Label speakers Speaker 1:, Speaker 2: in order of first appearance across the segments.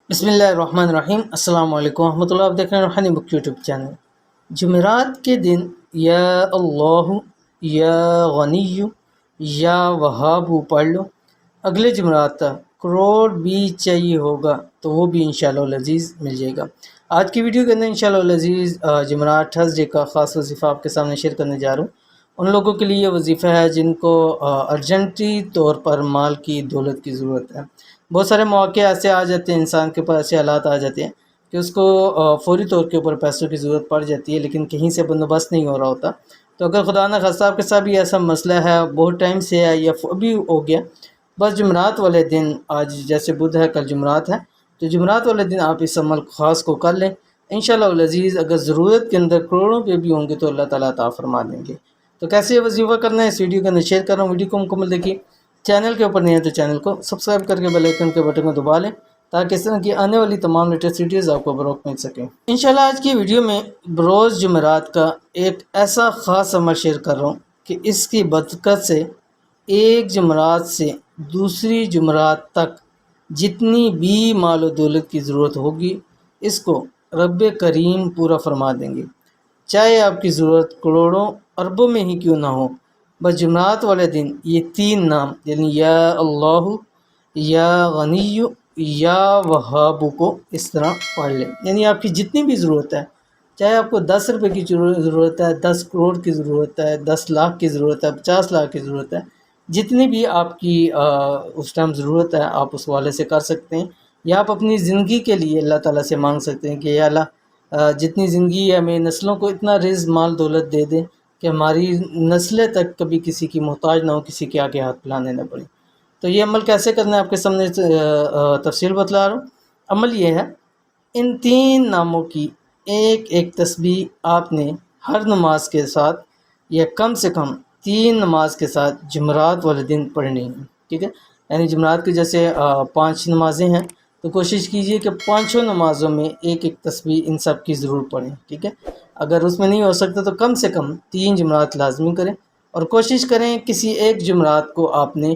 Speaker 1: بسم اللہ الرحمن الرحیم۔ السلام علیکم ورحمۃ اللہ۔ آپ دیکھ رہے ہیں روحانی بک یوٹیوب چینل۔ جمعرات کے دن یا اللہ یا غنی یا وہاب پڑھ لو، اگلے جمعرات تک کروڑ بھی چاہیے ہوگا تو وہ بھی انشاءاللہ العزیز مل جائے گا۔ آج کی ویڈیو کے اندر انشاءاللہ العزیز جمعرات تھرسڈے کا خاص وظیفہ آپ کے سامنے شیئر کرنے جا رہا ہوں۔ ان لوگوں کے لیے یہ وظیفہ ہے جن کو ارجنٹی طور پر مال کی دولت کی ضرورت ہے۔ بہت سارے مواقع ایسے آ جاتے ہیں، انسان کے پاس ایسے حالات آ جاتے ہیں کہ اس کو فوری طور کے اوپر پیسوں کی ضرورت پڑ جاتی ہے، لیکن کہیں سے بندوبست نہیں ہو رہا ہوتا۔ تو اگر خدا نہ خواستہ آپ کے ساتھ بھی ایسا مسئلہ ہے، بہت ٹائم سے ہے یا ابھی ہو گیا، بس جمعرات والے دن، آج جیسے بدھ ہے کل جمعرات ہے، تو جمعرات والے دن آپ اس عمل خاص کو کر لیں انشاءاللہ العزیز۔ اگر ضرورت کے اندر کروڑوں پہ بھی ہوں گے تو اللہ تعالیٰ عطا فرما دیں گے۔ تو کیسے یہ وظیفہ کرنا ہے اس ویڈیو کے اندر شیئر کر رہا ہوں۔ ویڈیو کو مکمل دیکھیے، چینل کے اوپر نہیں ہے تو چینل کو سبسکرائب کر کے بیل آئیکن کے بٹن کو دبا لیں تاکہ اس طرح کی آنے والی تمام لیٹسٹ ویڈیوز آپ کو بروقت مل سکیں۔ انشاءاللہ آج کی ویڈیو میں بروز جمعرات کا ایک ایسا خاص عمل شیئر کر رہا ہوں کہ اس کی برکت سے ایک جمعرات سے دوسری جمعرات تک جتنی بھی مال و دولت کی ضرورت ہوگی اس کو رب کریم پورا فرما دیں گے، چاہے آپ کی ضرورت کروڑوں اربوں میں ہی کیوں نہ ہو۔ بس جمعرات والے دن یہ تین نام یعنی یا اللہ یا غنی یا وہاب کو اس طرح پڑھ لیں، یعنی آپ کی جتنی بھی ضرورت ہے، چاہے آپ کو 10 روپے کی ضرورت ہے، 10 کروڑ کی ضرورت ہے، 10 لاکھ کی ضرورت ہے، 50 لاکھ کی ضرورت ہے، جتنی بھی آپ کی اس ٹائم ضرورت ہے آپ اس والے سے کر سکتے ہیں، یا آپ اپنی زندگی کے لیے اللہ تعالیٰ سے مانگ سکتے ہیں کہ یا اللہ جتنی زندگی ہے میری نسلوں کو اتنا رزق مال دولت دے دیں کہ ہماری نسلیں تک کبھی کسی کی محتاج نہ ہو، کسی کے آگے ہاتھ پھیلانے نہ پڑے۔ تو یہ عمل کیسے کرنا ہے آپ کے سامنے تفصیل بتلا رہا ہوں۔ عمل یہ ہے، ان تین ناموں کی ایک ایک تسبیح آپ نے ہر نماز کے ساتھ یا کم سے کم 3 نماز کے ساتھ جمعرات والے دن پڑھنی ہے، ٹھیک ہے؟ یعنی جمعرات کی جیسے 5 نمازیں ہیں تو کوشش کیجئے کہ 5 نمازوں میں ایک ایک تسبیح ان سب کی ضرور پڑھیں، ٹھیک ہے؟ اگر اس میں نہیں ہو سکتا تو کم سے کم 3 جمعرات لازمی کریں، اور کوشش کریں کسی ایک جمعرات کو آپ نے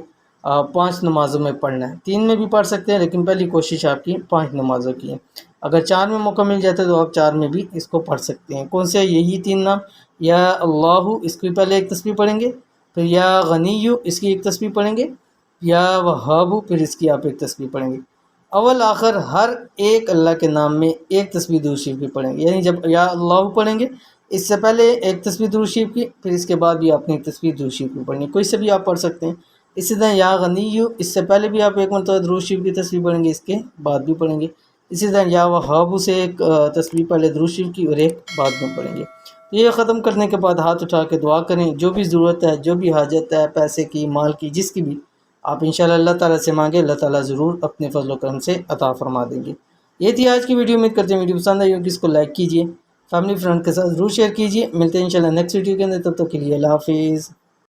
Speaker 1: 5 نمازوں میں پڑھنا ہے۔ 3 میں بھی پڑھ سکتے ہیں لیکن پہلی کوشش آپ کی 5 نمازوں کی ہے۔ اگر 4 میں موقع مل جاتا ہے تو آپ 4 میں بھی اس کو پڑھ سکتے ہیں۔ کون سے؟ یہی 3 نام، یا اللہ اس کی پہلے ایک تسبیح پڑھیں گے، پھر یا غنی اس کی ایک تسبیح پڑھیں گے، یا وہاب پھر اس کی آپ ایک تسبیح پڑھیں گے۔ اول آخر ہر ایک اللہ کے نام میں ایک تسبیح درود شریف بھی پڑھیں گے، یعنی جب یا اللہ پڑھیں گے اس سے پہلے ایک تسبیح درود شریف کی، پھر اس کے بعد بھی آپ نے ایک تسبیح درود شریف بھی پڑھنی ہے، کوئی سے بھی آپ پڑھ سکتے ہیں۔ اسی طرح یا غنی اس سے پہلے بھی آپ ایک مرتبہ درود شریف کی تسبیح پڑھیں گے، اس کے بعد بھی پڑھیں گے۔ اسی طرح یا وہاب سے ایک تسبیح پہلے درود شریف کی اور ایک بعد میں پڑھیں گے۔ یہ ختم کرنے کے بعد ہاتھ اٹھا کے دعا کریں، جو بھی ضرورت ہے، جو بھی حاجت ہے، پیسے کی، مال کی، جس کی بھی، آپ انشاءاللہ اللہ تعالیٰ سے مانگیں، اللہ تعالیٰ ضرور اپنے فضل و کرم سے عطا فرما دیں گے۔ یہ تھی آج کی ویڈیو، امید کرتے ہیں ویڈیو پسند آئی ہوگی، اس کو لائک کیجئے، فیملی فرینڈ کے ساتھ ضرور شیئر کیجئے۔ ملتے ہیں انشاءاللہ نیکسٹ ویڈیو کے اندر، تب تک کے لیے اللہ حافظ۔